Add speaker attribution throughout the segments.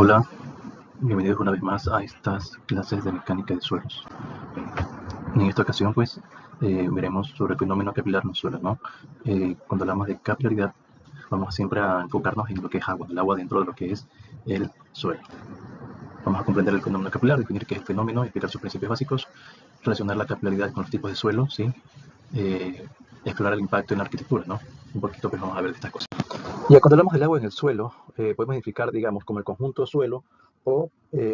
Speaker 1: Hola, bienvenidos una vez más a estas clases de mecánica de suelos. En esta ocasión pues veremos sobre el fenómeno capilar en los suelos, ¿no? Cuando hablamos de capilaridad vamos siempre a enfocarnos en lo que es agua, el agua dentro de lo que es el suelo. Vamos a comprender el fenómeno capilar, definir qué es el fenómeno, explicar sus principios básicos, relacionar la capilaridad con los tipos de suelo, ¿sí? Explorar el impacto en la arquitectura, ¿no? Un poquito pues vamos a ver de estas cosas. Ya cuando hablamos del agua en el suelo, podemos identificar, digamos, como el conjunto suelo o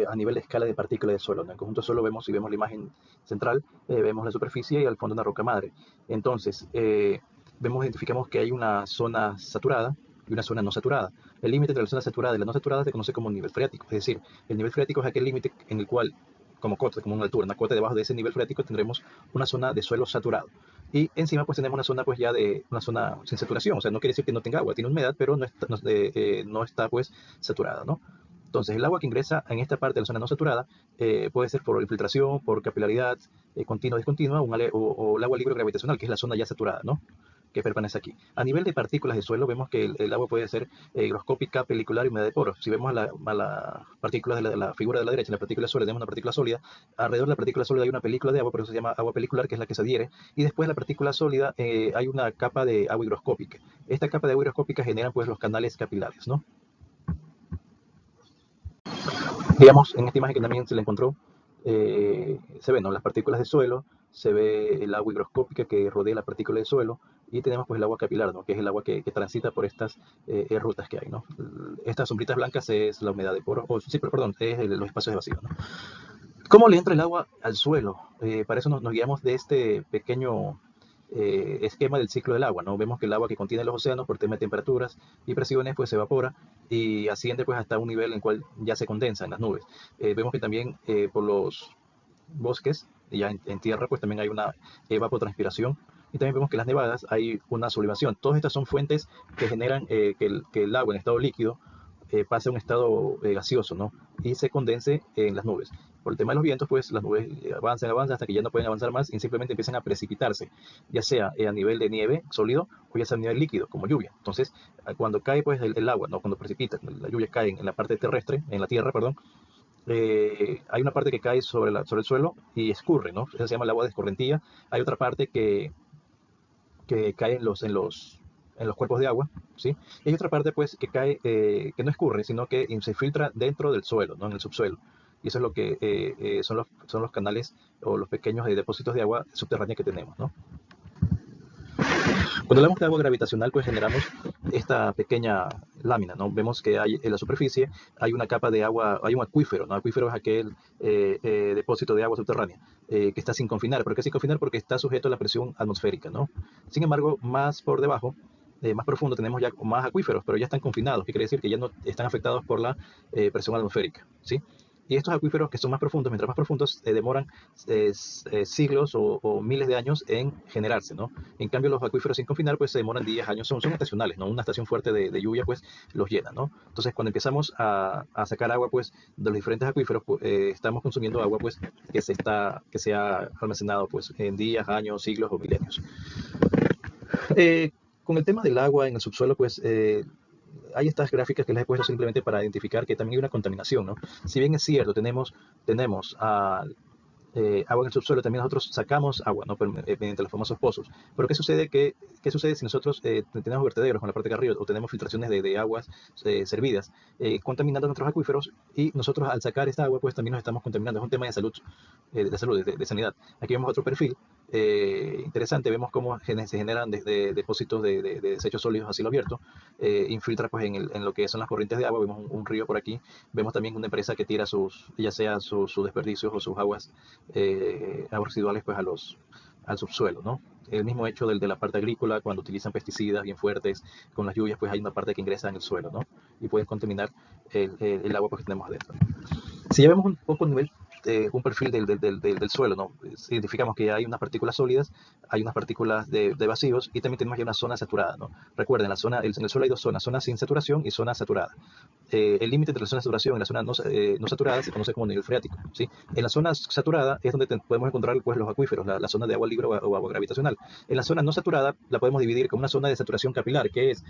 Speaker 1: a nivel de escala de partículas de suelo. En el conjunto suelo vemos, si vemos la imagen central, vemos la superficie y al fondo una roca madre. Entonces, identificamos que hay una zona saturada y una zona no saturada. El límite entre la zona saturada y la no saturada se conoce como nivel freático. Es decir, el nivel freático es aquel límite en el cual, como una altura, una cota debajo de ese nivel freático tendremos una zona de suelo saturado. Y encima pues tenemos una zona pues ya de una zona sin saturación, o sea, no quiere decir que no tenga agua, tiene humedad, pero no está pues saturada, ¿no? Entonces el agua que ingresa en esta parte de la zona no saturada puede ser por infiltración, por capilaridad, continua o discontinua, o el agua libre gravitacional, que es la zona ya saturada, ¿no? Que permanece aquí. A nivel de partículas de suelo, vemos que el agua puede ser higroscópica, pelicular y humedad de poros. Si vemos a las partículas de la figura de la derecha, en la partícula sólida, tenemos una partícula sólida. Alrededor de la partícula sólida hay una película de agua, por eso se llama agua pelicular, que es la que se adhiere. Y después de la partícula sólida hay una capa de agua higroscópica. Esta capa de agua higroscópica genera pues los canales capilares, ¿no? Digamos, en esta imagen que también se le encontró, se ven, ¿no?, las partículas de suelo, se ve el agua higroscópica que rodea la partícula de suelo y tenemos pues el agua capilar, ¿no?, que es el agua que transita por estas rutas que hay, ¿no? Estas sombritas blancas es la humedad de poros, sí, pero perdón, es los espacios de vacío, ¿no? ¿Cómo le entra el agua al suelo? Para eso nos guiamos de este pequeño esquema del ciclo del agua, ¿no? Vemos que el agua que contiene los océanos por tema de temperaturas y presiones pues se evapora y asciende pues hasta un nivel en el cual ya se condensa en las nubes. Vemos que también por los bosques, ya en tierra, pues también hay una evapotranspiración. Y también vemos que en las nevadas hay una sublimación. Todas estas son fuentes que generan que el agua en estado líquido pase a un estado gaseoso, ¿no? Y se condense en las nubes. Por el tema de los vientos, pues las nubes avanzan hasta que ya no pueden avanzar más y simplemente empiezan a precipitarse, ya sea a nivel de nieve sólido o ya sea a nivel líquido, como lluvia. Entonces, cuando cae pues el agua, ¿no?, cuando precipita, la lluvia cae en la parte terrestre, en la tierra, perdón, hay una parte que cae sobre el suelo y escurre, ¿no? Eso se llama el agua de escorrentía. Hay otra parte que cae en los cuerpos de agua, ¿sí? Y hay otra parte, pues, que cae, que no escurre, sino que se filtra dentro del suelo, ¿no?, en el subsuelo. Y eso es lo que son los canales o los pequeños depósitos de agua subterránea que tenemos, ¿no? Cuando hablamos de agua gravitacional, pues generamos esta pequeña lámina, ¿no? Vemos que hay en la superficie hay una capa de agua, hay un acuífero, ¿no? Acuífero es aquel depósito de agua subterránea que está sin confinar. ¿Por qué sin confinar? Porque está sujeto a la presión atmosférica, ¿no? Sin embargo, más por debajo, más profundo, tenemos ya más acuíferos, pero ya están confinados, que quiere decir que ya no están afectados por la presión atmosférica, ¿sí? Y estos acuíferos que son más profundos, mientras más profundos, demoran siglos o miles de años en generarse, ¿no? En cambio, los acuíferos sin confinar, pues se demoran días, años, son estacionales, ¿no? Una estación fuerte de lluvia, pues los llena, ¿no? Entonces, cuando empezamos a sacar agua, pues, de los diferentes acuíferos, pues, estamos consumiendo agua, pues, que se ha almacenado, pues, en días, años, siglos o milenios. Con el tema del agua en el subsuelo, pues, hay estas gráficas que les he puesto simplemente para identificar que también hay una contaminación, ¿no? Si bien es cierto, tenemos agua en el subsuelo, también nosotros sacamos agua, ¿no?, mediante los famosos pozos. Pero ¿qué sucede si nosotros tenemos vertederos con la parte de arriba o tenemos filtraciones de aguas servidas, contaminando nuestros acuíferos, y nosotros al sacar esta agua pues también nos estamos contaminando? Es un tema de salud, de sanidad. Aquí vemos otro perfil interesante. Vemos cómo se generan desde depósitos de desechos sólidos a cielo abierto, infiltra pues en lo que son las corrientes de agua. Vemos un río por aquí. Vemos también una empresa que tira ya sea sus desperdicios o sus aguas residuales pues al subsuelo, ¿no? El mismo hecho de la parte agrícola, cuando utilizan pesticidas bien fuertes, con las lluvias, pues hay una parte que ingresa en el suelo, ¿no? Y pueden contaminar el agua pues, que tenemos adentro. Si ya vemos un poco a nivel un perfil del suelo, ¿no? Identificamos que hay unas partículas sólidas, hay unas partículas de vacíos y también tenemos ya una zona saturada, ¿no? Recuerden, en el suelo hay dos zonas, zona sin saturación y zona saturada. El límite entre la zona de saturación y la zona no saturada se conoce como nivel freático, ¿sí? En la zona saturada es donde podemos encontrar pues, los acuíferos, la zona de agua libre o agua gravitacional. En la zona no saturada la podemos dividir como una zona de saturación capilar, que es,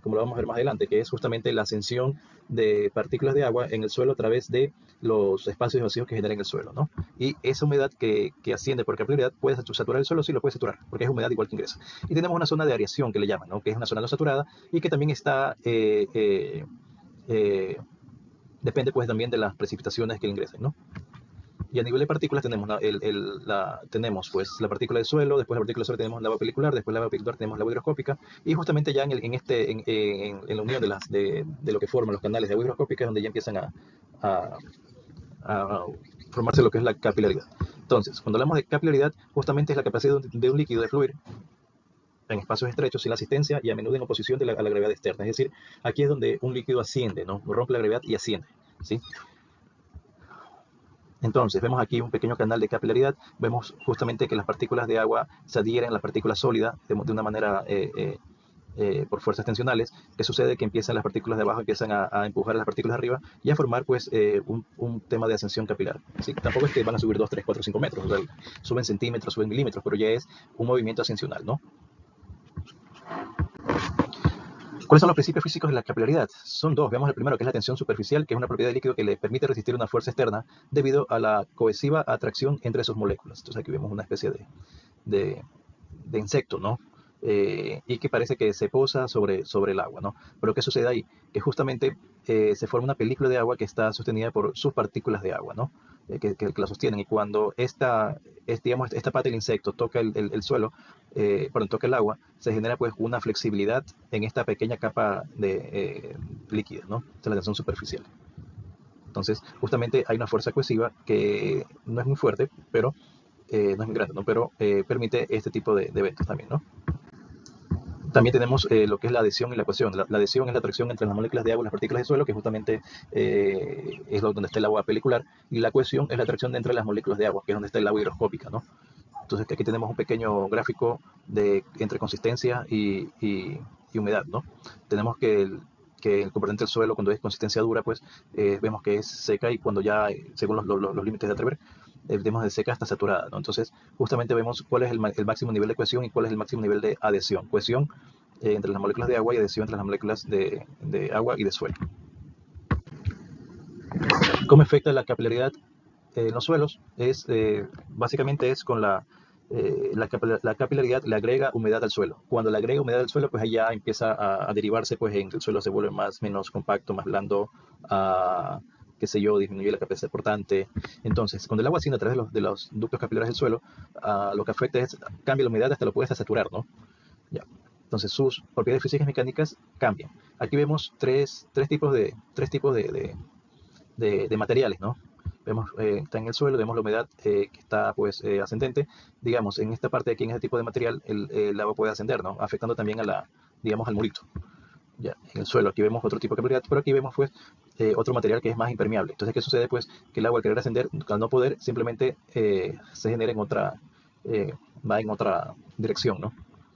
Speaker 1: como lo vamos a ver más adelante, que es justamente la ascensión de partículas de agua en el suelo a través de los espacios vacíos que genera en el suelo, ¿no? Y esa humedad que asciende por capilaridad puede saturar el suelo, sí lo puede saturar, porque es humedad igual que ingresa. Y tenemos una zona de aireación que le llaman, ¿no? Que es una zona no saturada y que también está eh, depende pues también de las precipitaciones que ingresen, ¿no? Y a nivel de partículas tenemos, tenemos pues la partícula del suelo, después la partícula del suelo tenemos la agua pelicular, después la agua pelicular tenemos la agua hidroscópica, y justamente ya en la unión de lo que forman los canales de agua hidroscópica es donde ya empiezan a, a formarse lo que es la capilaridad. Entonces, cuando hablamos de capilaridad, justamente es la capacidad de un líquido de fluir en espacios estrechos sin la asistencia y a menudo en oposición a la gravedad externa. Es decir, aquí es donde un líquido asciende, ¿no? Rompe la gravedad y asciende, ¿sí? Entonces, vemos aquí un pequeño canal de capilaridad, vemos justamente que las partículas de agua se adhieren a las partículas sólidas de una manera por fuerzas tensionales. ¿Qué sucede? Que empiezan las partículas de abajo, empiezan a empujar a las partículas de arriba y a formar pues un tema de ascensión capilar. ¿Sí? Tampoco es que van a subir 2, 3, 4, 5 metros, o sea, suben centímetros, suben milímetros, pero ya es un movimiento ascensional, ¿no? ¿Cuáles son los principios físicos de la capilaridad? Son dos. Veamos el primero, que es la tensión superficial, que es una propiedad del líquido que le permite resistir una fuerza externa debido a la cohesiva atracción entre sus moléculas. Entonces aquí vemos una especie de, de insecto, ¿no? Y que parece que se posa sobre el agua, ¿no? Pero ¿qué sucede ahí? Que justamente se forma una película de agua que está sostenida por sus partículas de agua, ¿no? Que la sostienen. Y cuando digamos, esta parte del insecto toca el suelo, perdón, toca el agua, se genera pues una flexibilidad en esta pequeña capa de líquida, ¿no? Esta es la tensión superficial. Entonces, justamente hay una fuerza cohesiva que no es muy fuerte, pero no es muy grande, ¿no? Pero permite este tipo de eventos también, ¿no? También tenemos lo que es la adhesión y la cohesión. La adhesión es la atracción entre las moléculas de agua y las partículas de suelo, que justamente es donde está el agua pelicular, y la cohesión es la atracción entre las moléculas de agua, que es donde está el agua hidroscópica, ¿no? Entonces aquí tenemos un pequeño gráfico entre consistencia y humedad, ¿no? Tenemos que el componente del suelo, cuando es consistencia dura, pues vemos que es seca, y cuando ya, según los límites de Atreber, vemos de seca hasta saturada, ¿no? Entonces, justamente vemos cuál es el máximo nivel de cohesión y cuál es el máximo nivel de adhesión. Cohesión entre las moléculas de agua y adhesión entre las moléculas de agua y de suelo. ¿Cómo afecta la capilaridad en los suelos? Básicamente es con la capilaridad le agrega humedad al suelo. Cuando le agrega humedad al suelo, pues ahí ya empieza a derivarse, pues en el suelo se vuelve menos compacto, más blando, qué sé yo, disminuye la capacidad portante. Entonces, cuando el agua asciende a través de los ductos capilares del suelo, lo que afecta es, cambia la humedad hasta lo puede hasta saturar, ¿no? Ya. Entonces, sus propiedades físicas y mecánicas cambian. Aquí vemos tres tipos de materiales, ¿no? Vemos, está en el suelo, vemos la humedad que está pues ascendente. Digamos, en esta parte de aquí, en este tipo de material, el agua puede ascender, ¿no? Afectando también digamos, al murito. Ya, en el suelo, aquí vemos otro tipo de capilaridad, pero aquí vemos pues otro material que es más impermeable. Entonces, ¿qué sucede? Pues que el agua al querer ascender, al no poder, simplemente se genera va en otra dirección, ¿no?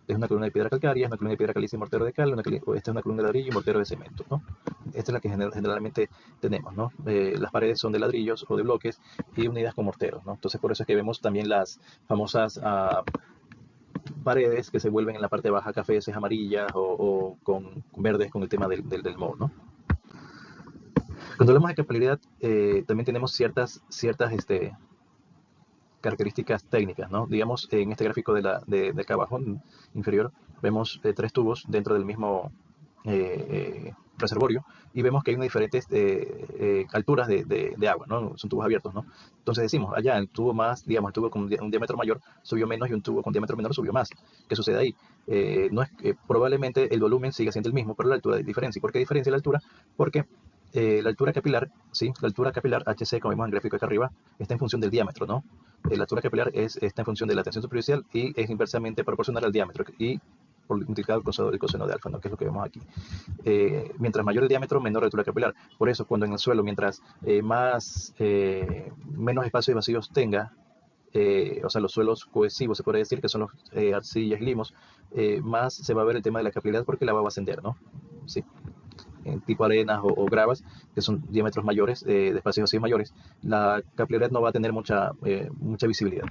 Speaker 1: Es una columna de piedra calcárea, es una columna de piedra caliza y mortero de cal, esta es una columna de ladrillo y mortero de cemento, ¿no? Esta es la que generalmente tenemos, ¿no? Las paredes son de ladrillos o de bloques y unidas con morteros, ¿no? Entonces por eso es que vemos también las famosas paredes que se vuelven en la parte baja cafés, amarillas o con verdes con el tema del moho, ¿no? Cuando hablamos de capilaridad, también tenemos ciertas características técnicas, ¿no? Digamos, en este gráfico de acá abajo, inferior, vemos tres tubos dentro del mismo reservorio, y vemos que hay unas diferentes alturas de agua, ¿no? Son tubos abiertos, ¿no? Entonces decimos, allá el tubo más, digamos, el tubo con un diámetro mayor subió menos y un tubo con diámetro menor subió más. ¿Qué sucede ahí? No es, probablemente el volumen siga siendo el mismo, pero la altura diferencia. ¿Y por qué diferencia la altura? Porque la altura capilar, ¿sí? La altura capilar HC, como vemos en el gráfico acá arriba, está en función del diámetro, ¿no? La altura capilar está en función de la tensión superficial y es inversamente proporcional al diámetro. Y por multiplicado el coseno de alfa, ¿no? Que es lo que vemos aquí. Mientras mayor el diámetro, menor la altura capilar. Por eso, cuando en el suelo, mientras menos espacio y vacíos tenga, o sea, los suelos cohesivos, se podría decir, que son los arcillas y limos, más se va a ver el tema de la capilaridad porque el agua va a ascender, ¿no? Sí. En tipo arenas o gravas, que son diámetros mayores, de espacios vacíos mayores, la capilaridad no va a tener mucha visibilidad.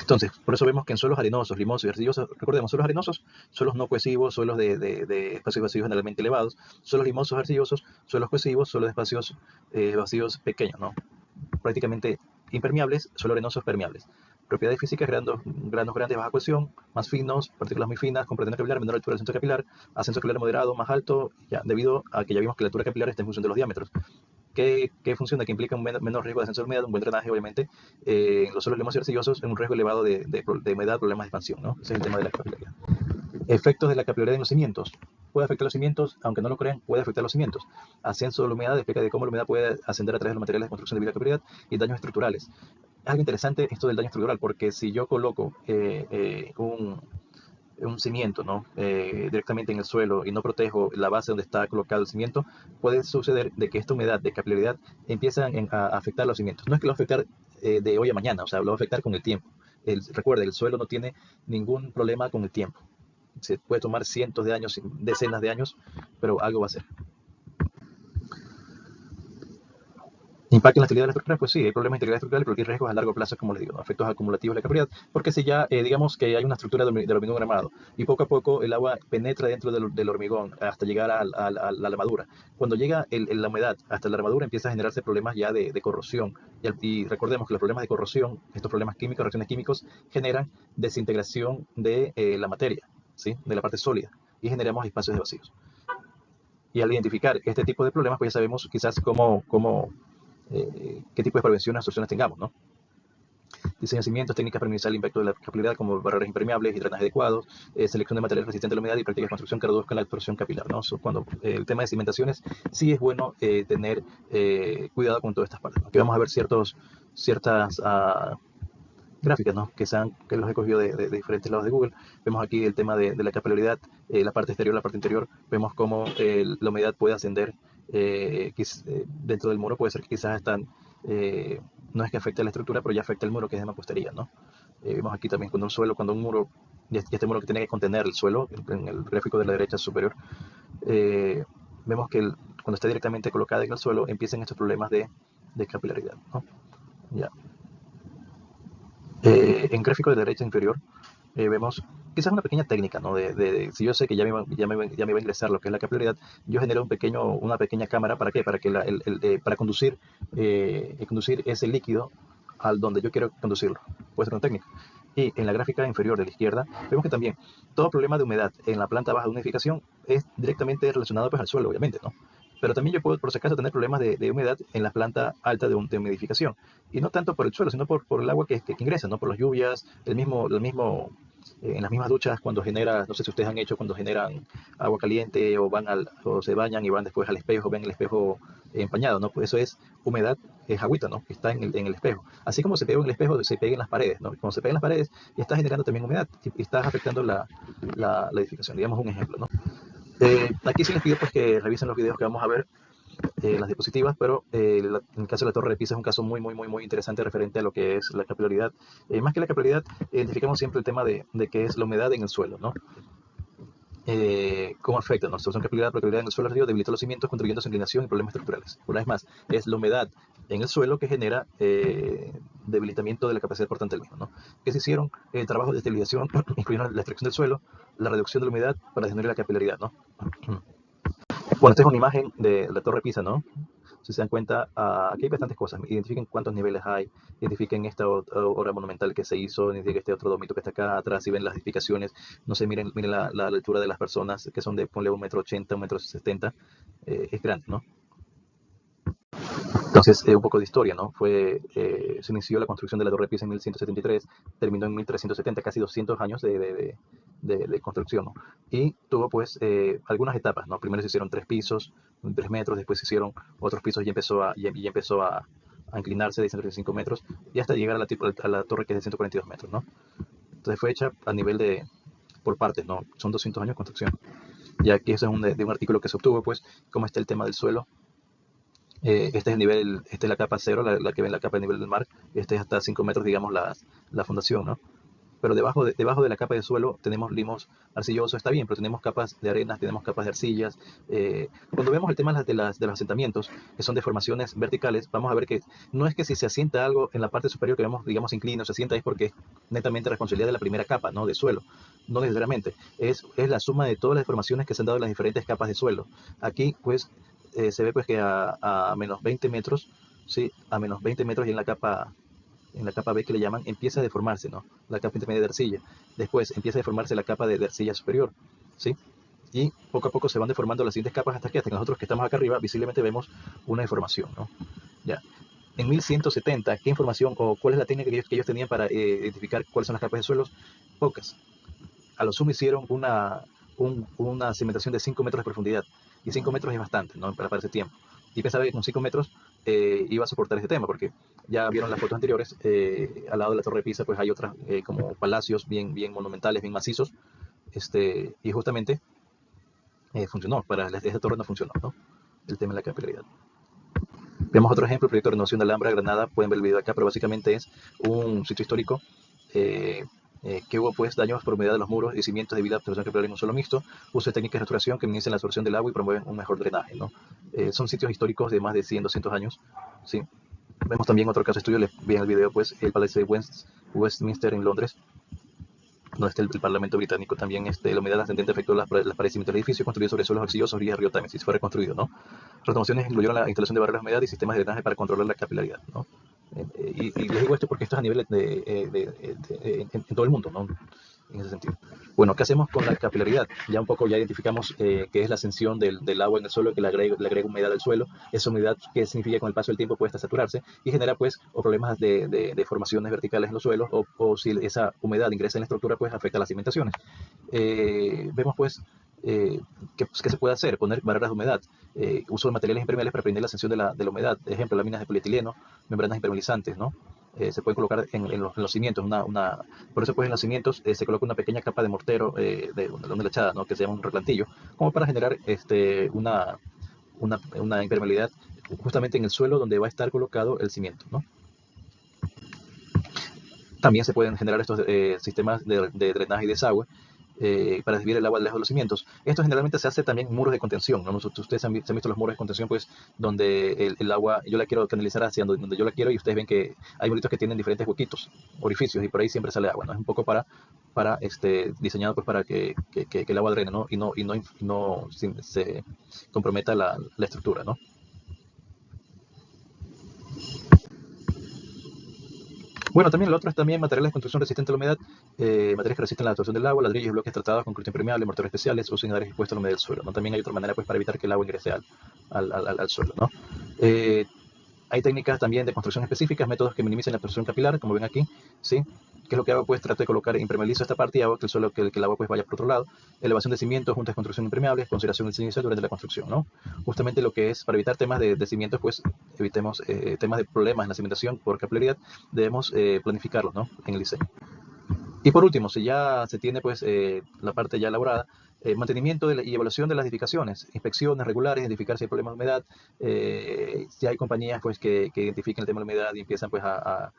Speaker 1: Entonces, por eso vemos que en suelos arenosos, limosos y arcillosos, recordemos, suelos arenosos, suelos no cohesivos, suelos de espacios vacíos generalmente elevados, suelos limosos, arcillosos, suelos cohesivos, suelos de espacios vacíos pequeños, ¿no? Prácticamente impermeables, suelos arenosos permeables. Propiedades físicas: granos grandes, baja cohesión, más finos, partículas muy finas, con proteína capilar, menor altura del centro capilar, ascenso capilar moderado, más alto, ya, debido a que ya vimos que la altura capilar está en función de los diámetros. ¿Qué funciona? Que implica un menor riesgo de ascenso de humedad, un buen drenaje, obviamente, en los suelos limosos y arcillosos, en un riesgo elevado de humedad, problemas de expansión, ¿no? Ese es el tema de la capilaridad. Efectos de la capilaridad en los cimientos. Puede afectar los cimientos, aunque no lo crean, puede afectar los cimientos. Ascenso de la humedad, explica de cómo la humedad puede ascender a través de los materiales de construcción debido a la capilaridad, y daños estructurales. Es algo interesante esto del daño estructural, porque si yo coloco un cimiento, ¿no? Directamente en el suelo y no protejo la base donde está colocado el cimiento, puede suceder de que esta humedad de capilaridad empieza a afectar los cimientos. No es que lo va a afectar de hoy a mañana, o sea, lo va a afectar con el tiempo. Recuerda, el suelo no tiene ningún problema con el tiempo. Se puede tomar cientos de años, decenas de años, pero algo va a ser. ¿Impacto en la estabilidad de la estructura? Pues sí, hay problemas de integridad estructural, pero hay riesgos a largo plazo, como les digo, ¿no? Efectos acumulativos de la capilaridad, porque si ya, digamos que hay una estructura del hormigón armado, y poco a poco el agua penetra dentro del hormigón hasta llegar a la armadura. Cuando llega la humedad hasta la armadura, empieza a generarse problemas ya de corrosión. Y recordemos que los problemas de corrosión, estos problemas químicos, reacciones químicos, generan desintegración de la materia, ¿sí? De la parte sólida, y generamos espacios de vacíos. Y al identificar este tipo de problemas, pues ya sabemos quizás qué tipo de prevenciones o soluciones tengamos, ¿no? Diseño de cimientos, técnicas para minimizar el impacto de la capilaridad, como barreras impermeables y drenajes adecuados, selección de materiales resistentes a la humedad y prácticas de construcción que reduzcan la absorción capilar, ¿no? Cuando el tema de cimentaciones, sí es bueno tener cuidado con todas estas partes, ¿no? Aquí vamos a ver ciertas gráficas, ¿no? Que los he cogido de diferentes lados de Google. Vemos aquí el tema de la capilaridad, la parte exterior, la parte interior. Vemos cómo la humedad puede ascender dentro del muro. Puede ser que quizás no es que afecte a la estructura, pero ya afecta el muro, que es de mampostería, ¿no? Vemos aquí también cuando un muro, y este muro que tiene que contener el suelo, en el gráfico de la derecha superior, vemos que cuando está directamente colocada en el suelo, empiezan estos problemas de capilaridad, ¿no? Ya. En gráfico de derecha inferior vemos quizás una pequeña técnica, ¿no? Si yo sé que ya me va a ingresar lo que es la capilaridad, yo genero una pequeña cámara. ¿Para qué? Para conducir ese líquido al donde yo quiero conducirlo. Puede ser una técnica. Y en la gráfica inferior de la izquierda vemos que también todo problema de humedad en la planta baja de una edificación es directamente relacionado, pues, al suelo, obviamente, ¿no? Pero también yo puedo, por si acaso, tener problemas de humedad en la planta alta de una edificación. Y no tanto por el suelo, sino por el agua que ingresa, ¿no? Por las lluvias, en las mismas duchas, cuando no sé si ustedes han hecho, cuando generan agua caliente o se bañan y van después al espejo, ven el espejo empañado, ¿no? Pues eso es humedad, es agüita, ¿no? Que está en el espejo. Así como se pega en el espejo, se pega en las paredes, ¿no? Cuando se pega en las paredes, está generando también humedad y está afectando la edificación. Digamos un ejemplo, ¿no? Aquí sí les pido, pues, que revisen los videos que vamos a ver, las diapositivas, pero en el caso de la torre de Pisa es un caso muy, muy, muy, muy interesante referente a lo que es la capilaridad. Más que la capilaridad, identificamos siempre el tema de qué es la humedad en el suelo, ¿no? ¿Cómo afecta? ¿No? Absorción capilar, capilaridad en el suelo río, debilita los cimientos, contribuyendo a su inclinación y problemas estructurales. Una vez más, es la humedad en el suelo que genera debilitamiento de la capacidad portante del mismo, ¿no? Que se hicieron trabajos de estabilización, incluyendo la extracción del suelo, la reducción de la humedad para disminuir la capilaridad, ¿no? Bueno, esta es una imagen de la Torre Pisa, ¿no? Si se dan cuenta, aquí hay bastantes cosas. Identifiquen cuántos niveles hay, identifiquen esta obra monumental que se hizo, identifiquen este otro domito que está acá atrás, y ven las edificaciones. No sé, miren la altura de las personas, que son de, ponle, 1,80 m, 1,70 m. Es grande, ¿no? Entonces, un poco de historia, ¿no? Se inició la construcción de la Torre Pisa en 1173, terminó en 1370, casi 200 años de construcción, ¿no? Y tuvo, pues, algunas etapas, ¿no? Primero se hicieron 3 pisos, 3 metros, después se hicieron otros pisos y empezó a inclinarse de 135 metros y hasta llegar a la torre, que es de 142 metros, ¿no? Entonces fue hecha a nivel por partes, ¿no? Son 200 años de construcción. Y aquí eso es de un artículo que se obtuvo, pues, cómo está el tema del suelo. Este es el nivel, esta es la capa cero, la que ven la capa de nivel del mar. Este es hasta 5 metros, digamos, la fundación, ¿no? Pero debajo de la capa de suelo tenemos limos arcillosos, está bien, pero tenemos capas de arenas, tenemos capas de arcillas. Cuando vemos el tema de los asentamientos, que son deformaciones verticales, vamos a ver que no es que si se asienta algo en la parte superior que vemos, digamos, inclino, se asienta, es porque es netamente responsabilidad de la primera capa, ¿no? De suelo. No necesariamente. Es la suma de todas las deformaciones que se han dado en las diferentes capas de suelo. Aquí, pues, se ve pues que a menos 20 metros, ¿sí? A menos 20 metros y en la capa B que le llaman, empieza a deformarse, ¿no? La capa intermedia de arcilla. Después empieza a deformarse la capa de arcilla superior, ¿sí? Y poco a poco se van deformando las siguientes capas hasta que nosotros que estamos acá arriba visiblemente vemos una deformación, ¿no? Ya. En 1170, ¿qué información o cuál es la técnica que ellos tenían para identificar cuáles son las capas de suelos? Pocas. A lo sumo hicieron una cimentación de 5 metros de profundidad. Y 5 metros es bastante, ¿no? Para ese tiempo. Y pensaba que con 5 metros iba a soportar este tema, porque ya vieron las fotos anteriores, al lado de la Torre de Pisa, pues hay otras como palacios bien monumentales, bien macizos, y justamente funcionó, para esta torre no funcionó, ¿no? El tema de la capilaridad. Vemos otro ejemplo, el proyecto de renovación de Alhambra, Granada, pueden ver el video acá, pero básicamente es un sitio histórico que hubo pues daños por humedad de los muros y cimientos debido a absorción capilar en un suelo mixto, uso de técnicas de restauración que minimizan la absorción del agua y promueven un mejor drenaje, ¿no? Son sitios históricos de más de 100, 200 años, ¿sí? Vemos también otro caso de estudio, les vi en el video pues el Palacio de Westminster en Londres, donde está el Parlamento británico. También la humedad ascendente afectó las paredes y cimientos del edificio, construido sobre suelos arcillosos y el río Támesis, fue reconstruido, ¿no? Renovaciones incluyeron la instalación de barreras de humedad y sistemas de drenaje para controlar la capilaridad, ¿no? Y les digo esto porque esto es a nivel en todo el mundo, ¿no? En ese sentido. Bueno, ¿qué hacemos con la capilaridad? Ya un poco ya identificamos qué es la ascensión del agua en el suelo, que le agrega humedad al suelo. Esa humedad, que significa que con el paso del tiempo puede hasta saturarse y genera pues o problemas de formaciones verticales en los suelos o si esa humedad ingresa en la estructura pues afecta las cimentaciones. Vemos pues ¿qué se puede hacer? Poner barreras de humedad, uso de materiales impermeables para prevenir la ascensión de la humedad, ejemplo, láminas de polietileno, membranas impermeabilizantes, ¿no? Se puede colocar en los cimientos, por eso pues en los cimientos se coloca una pequeña capa de mortero de una lechada, ¿no? Que se llama un replantillo, como para generar una impermeabilidad justamente en el suelo donde va a estar colocado el cimiento, ¿no? También se pueden generar estos sistemas de drenaje y desagüe para desviar el agua lejos de los cimientos. Esto generalmente se hace también en muros de contención, ¿no? Ustedes se han visto los muros de contención, pues, donde el agua, yo la quiero canalizar hacia donde yo la quiero y ustedes ven que hay muritos que tienen diferentes huequitos, orificios, y por ahí siempre sale agua, ¿no? Es un poco diseñado pues para que el agua drene, ¿no? Y no se comprometa la estructura, ¿no? Bueno, también lo otro es también materiales de construcción resistentes a la humedad, materiales que resisten la absorción del agua, ladrillos y bloques tratados con concreto impermeable, morteros especiales, uso en áreas expuestas a la humedad del suelo, ¿no? También hay otra manera pues para evitar que el agua ingrese al suelo, ¿no? Eh, Hay técnicas también de construcción específicas, métodos que minimicen la absorción capilar, como ven aquí, ¿sí? ¿Qué es lo que hago? Pues trato de colocar, impermeabilizo esta parte y hago que el agua pues vaya por otro lado. Elevación de cimientos, juntas de construcción impermeables, consideración del cimiento durante la construcción, ¿no? Justamente lo que es, para evitar temas de cimientos, pues evitemos temas de problemas en la cimentación por capilaridad, debemos planificarlos, ¿no? En el diseño. Y por último, si ya se tiene pues la parte ya elaborada, mantenimiento y evaluación de las edificaciones, inspecciones regulares, identificar si hay problemas de humedad, si hay compañías pues que identifiquen el tema de la humedad y empiezan pues a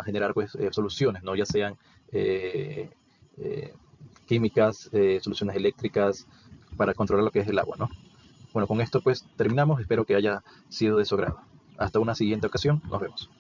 Speaker 1: generar pues soluciones, ¿no? Ya sean eh, eh, químicas, soluciones eléctricas para controlar lo que es el agua, ¿no? Bueno, con esto pues terminamos, espero que haya sido de su agrado. Hasta una siguiente ocasión, nos vemos.